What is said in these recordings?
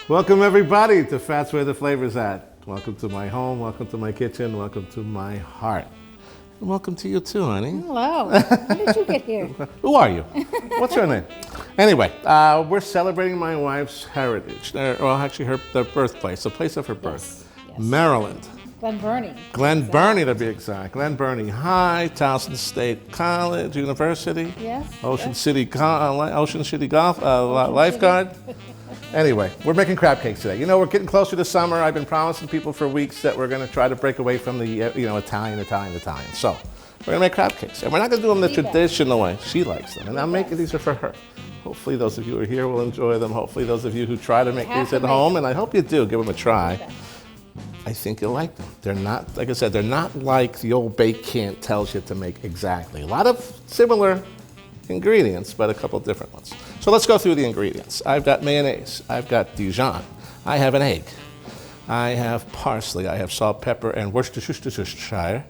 Welcome everybody to Fat's Where the Flavor's At. Welcome to my home, welcome to my kitchen, welcome to my heart. And welcome to you too, honey. Hello. How did you get here? Who are you? What's your name? Anyway, we're celebrating my wife's heritage. Well, actually the birthplace, the place of her birth. Yes. Maryland. Glen Burnie. Glen Burnie to be exact. Glen Burnie High, Towson State College, University. Yes. Ocean City Golf, Lifeguard. Anyway, we're making crab cakes today. You know, we're getting closer to summer. I've been promising people for weeks that we're going to try to break away from the, Italian. So, we're going to make crab cakes. And we're not going to do them the traditional way. She likes them. And I'm making these are for her. Hopefully those of you who are here will enjoy them. Hopefully those of you who try to make these at home, and I hope you do, give them a try. I think you'll like them. They're not, like I said, they're not like the old bake can tells you to make exactly. A lot of similar ingredients, but a couple different ones. So let's go through the ingredients. I've got mayonnaise, I've got Dijon, I have an egg, I have parsley, I have salt, pepper, and Worcestershire,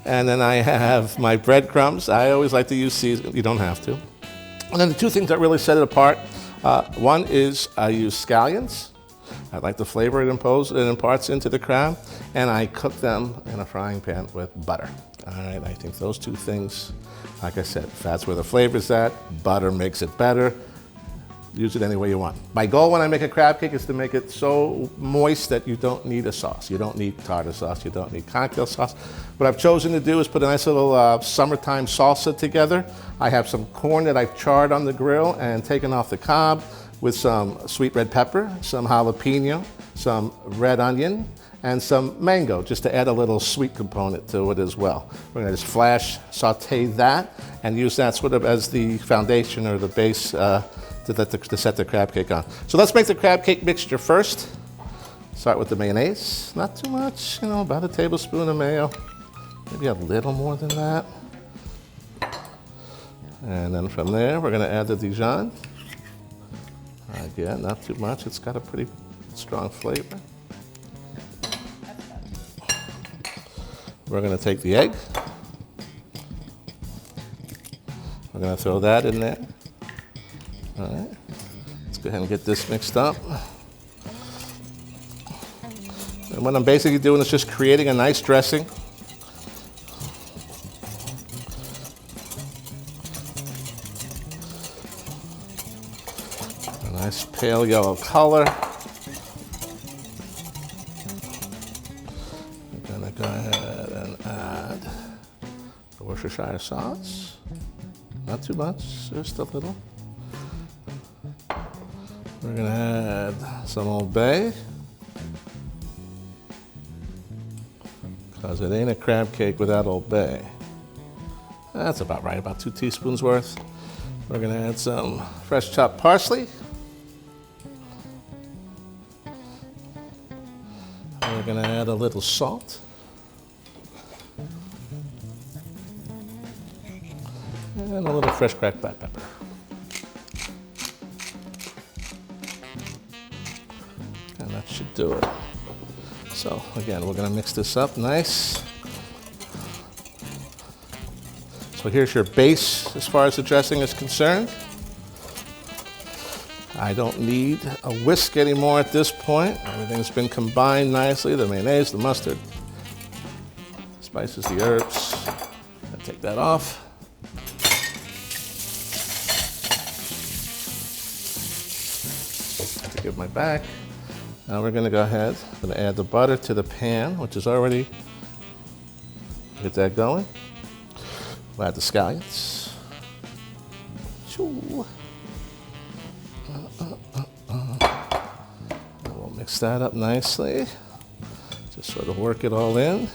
and then I have my breadcrumbs. I always like to use seasoning, you don't have to. And then the two things that really set it apart, one is I use scallions. I like the flavor it imparts into the crab, and I cook them in a frying pan with butter. All right, I think those two things, like I said, that's where the flavor's at. Butter makes it better. Use it any way you want. My goal when I make a crab cake is to make it so moist that you don't need a sauce. You don't need tartar sauce. You don't need cocktail sauce. What I've chosen to do is put a nice little summertime salsa together. I have some corn that I've charred on the grill and taken off the cob with some sweet red pepper, some jalapeno, some red onion, and some mango, just to add a little sweet component to it as well. We're gonna just flash saute that and use that sort of as the foundation or the base to set the crab cake on. So let's make the crab cake mixture first. Start with the mayonnaise, not too much, about a tablespoon of mayo, maybe a little more than that. And then from there, we're gonna add the Dijon. Again, not too much, it's got a pretty strong flavor. We're going to take the egg. We're going to throw that in there. All right. Let's go ahead and get this mixed up. And what I'm basically doing is just creating a nice dressing. A nice pale yellow color. I'm going to go ahead and add the Worcestershire sauce. Not too much, just a little. We're going to add some Old Bay, because it ain't a crab cake without Old Bay. That's about right, about 2 teaspoons worth. We're going to add some fresh chopped parsley. We're going to add a little salt. And a little fresh cracked black pepper. And that should do it. So again, we're going to mix this up nice. So here's your base as far as the dressing is concerned. I don't need a whisk anymore at this point. Everything's been combined nicely. The mayonnaise, the mustard, spices, the herbs. I'll take that off. To give my back. Now we're going to go ahead. I'm going to add the butter to the pan, which is already, get that going. We'll add the scallions. We'll mix that up nicely. Just sort of work it all in.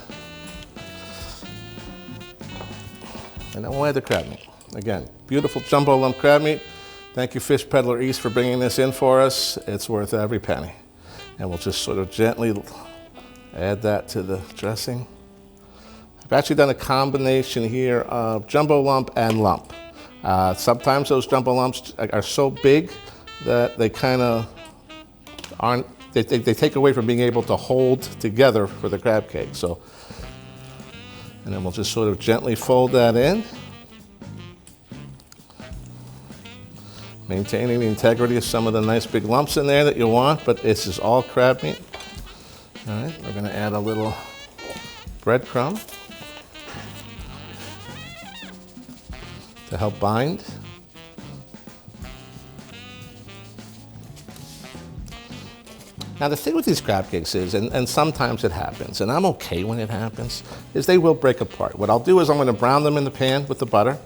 And then we'll add the crab meat. Again, beautiful jumbo lump crab meat. Thank you, Fish Peddler East, for bringing this in for us. It's worth every penny. And we'll just sort of gently add that to the dressing. I've actually done a combination here of jumbo lump and lump. Sometimes those jumbo lumps are so big that they kind of aren't, they take away from being able to hold together for the crab cake. So, and then we'll just sort of gently fold that in. Maintaining the integrity of some of the nice big lumps in there that you want, but this is all crab meat. All right, we're gonna add a little breadcrumb to help bind. Now the thing with these crab cakes is, and sometimes it happens, and I'm okay when it happens, is they will break apart. What I'll do is I'm gonna brown them in the pan with the butter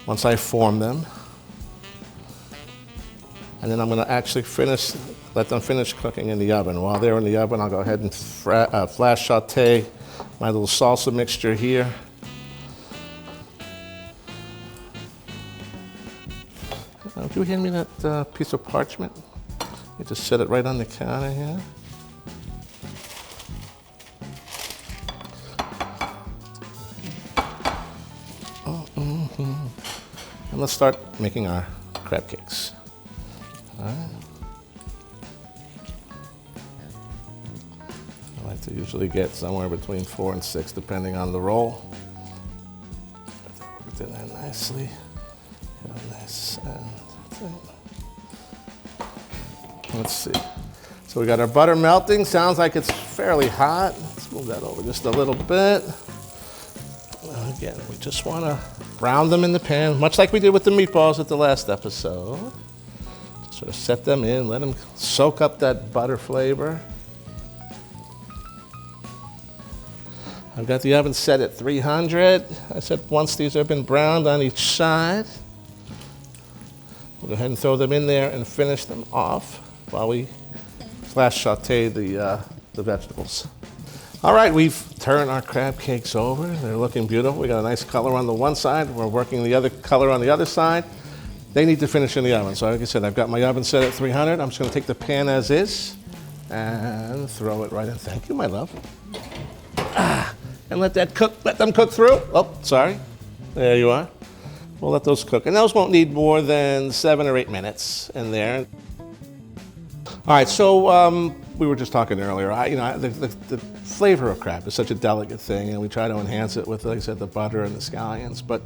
once I form them. And then I'm gonna actually let them finish cooking in the oven. While they're in the oven, I'll go ahead and flash saute my little salsa mixture here. Would you hand me that piece of parchment? You just set it right on the counter here. And let's start making our crab cakes. All right. I like to usually get somewhere between 4 and 6, depending on the roll. Put it in there nicely. Nice. Let's see. So we got our butter melting. Sounds like it's fairly hot. Let's move that over just a little bit. Again, we just want to brown them in the pan, much like we did with the meatballs at the last episode. Just sort of set them in, let them soak up that butter flavor. I've got the oven set at 300. I said once these have been browned on each side, we'll go ahead and throw them in there and finish them off while we flash saute the vegetables. All right, we've turned our crab cakes over. They're looking beautiful. We got a nice color on the one side. We're working the other color on the other side. They need to finish in the oven. So like I said, I've got my oven set at 300. I'm just gonna take the pan as is and throw it right in. Thank you, my love. And let that cook, let them cook through. Oh, sorry. There you are. We'll let those cook. And those won't need more than 7 or 8 minutes in there. All right, so we were just talking earlier. The flavor of crab is such a delicate thing, and we try to enhance it with, like I said, the butter and the scallions. But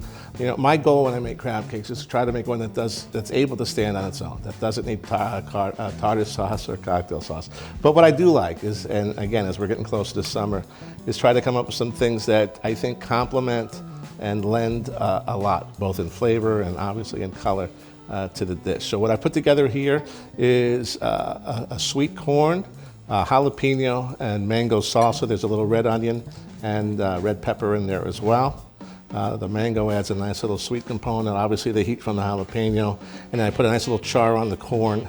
my goal when I make crab cakes is to try to make one that's able to stand on its own, that doesn't need tartar sauce or cocktail sauce. But what I do like is, and again, as we're getting closer to summer, is try to come up with some things that I think complement and lend a lot, both in flavor and obviously in color, to the dish. So what I put together here is a sweet corn, jalapeno, and mango salsa. There's a little red onion and red pepper in there as well. The mango adds a nice little sweet component, obviously the heat from the jalapeno, and then I put a nice little char on the corn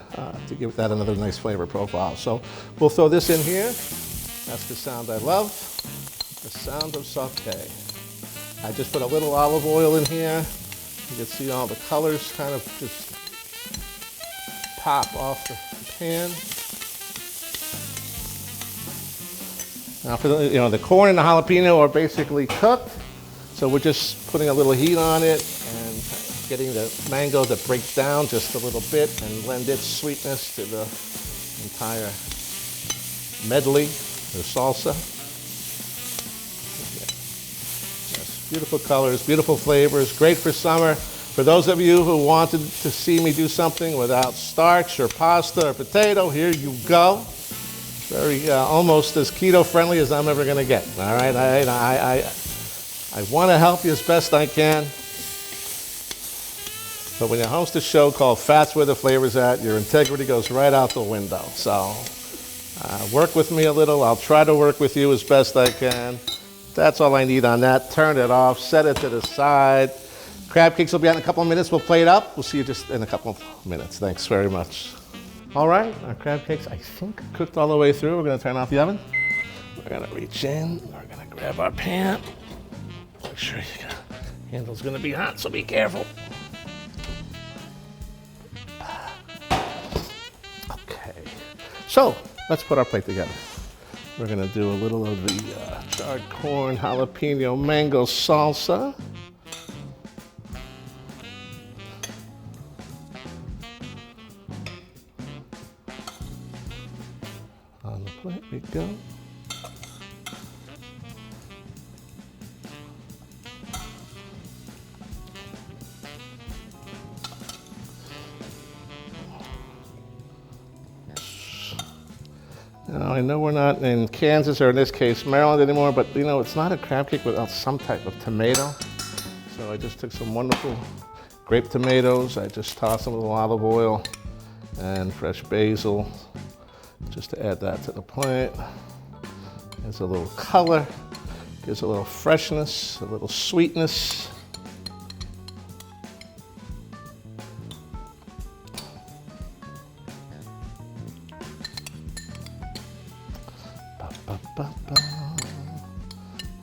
to give that another nice flavor profile. So we'll throw this in here. That's the sound I love, the sound of saute. I just put a little olive oil in here. You can see all the colors kind of just pop off the pan. Now, for the corn and the jalapeno are basically cooked, so we're just putting a little heat on it and getting the mango to break down just a little bit and lend its sweetness to the entire medley, the salsa. Beautiful colors, beautiful flavors, great for summer. For those of you who wanted to see me do something without starch or pasta or potato, here you go. Very almost as keto friendly as I'm ever gonna get. All right, I want to help you as best I can. But when you host a show called Fat's Where the Flavor's At, your integrity goes right out the window. So work with me a little. I'll try to work with you as best I can. That's all I need on that. Turn it off, set it to the side. Crab cakes will be out in a couple of minutes. We'll plate up. We'll see you just in a couple of minutes. Thanks very much. All right, our crab cakes, I think, cooked all the way through. We're gonna turn off the oven. We're gonna reach in. We're gonna grab our pan. Make sure your handle's gonna be hot, so be careful. Okay, so let's put our plate together. We're gonna do a little of the charred corn, jalapeno, mango salsa. On the plate we go. I know we're not in Kansas, or in this case, Maryland anymore, but it's not a crab cake without some type of tomato. So I just took some wonderful grape tomatoes. I just tossed them with olive oil and fresh basil, just to add that to the plate. Adds a little color, gives a little freshness, a little sweetness.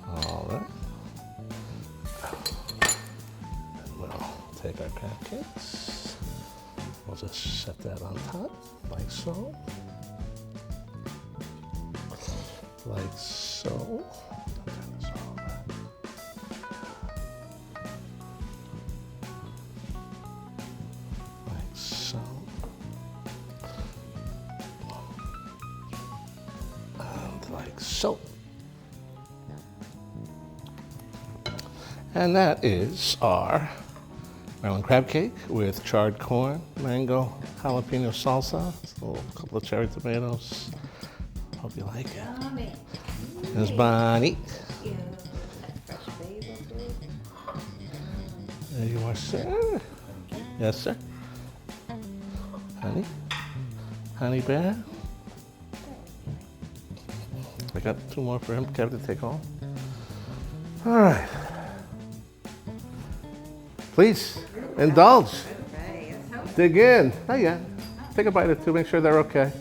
All right. And we'll take our crab cakes. We'll just set that on top, like so. Like so. Turn this over. Like so. And like so. And that is our Maryland crab cake with charred corn, mango, jalapeno salsa, a couple of cherry tomatoes. Hope you like it. Yummy. There's Bonnie. Thank you. Fresh basil too. There you are, sir. Yes, sir. Honey? Honey bear? I got 2 more for him, Kevin, to take home. All right. Please, indulge. Dig in. Not yet. Take a bite or 2, make sure they're okay.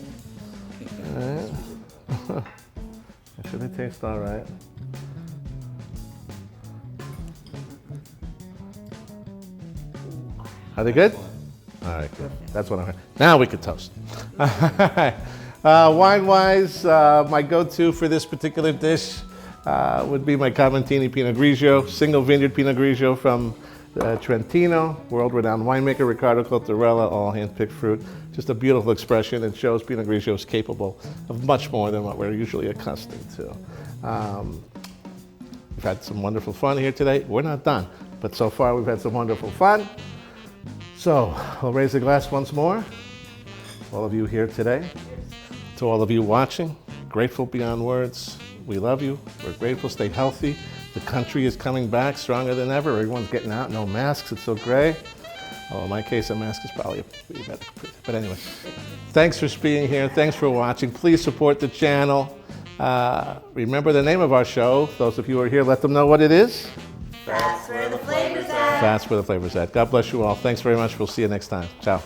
All right. Make sure they taste all right. Are they good? All right, good. That's what I heard. Now we can toast. Wine-wise, my go-to for this particular dish would be my Camontini Pinot Grigio, single vineyard Pinot Grigio from Trentino, world-renowned winemaker Riccardo Cottarella, all hand-picked fruit. Just a beautiful expression. It shows Pinot Grigio is capable of much more than what we're usually accustomed to. We've had some wonderful fun here today. We're not done, but so far we've had some wonderful fun. So we'll raise the glass once more. All of you here today, to all of you watching, grateful beyond words. We love you. We're grateful. Stay healthy. The country is coming back stronger than ever. Everyone's getting out. No masks. It's so great. Oh, in my case, a mask is probably better. But anyway, thanks for being here. Thanks for watching. Please support the channel. Remember the name of our show. Those of you who are here, let them know what it is. That's where the flavor's at. That's where the flavor's at. God bless you all. Thanks very much. We'll see you next time. Ciao.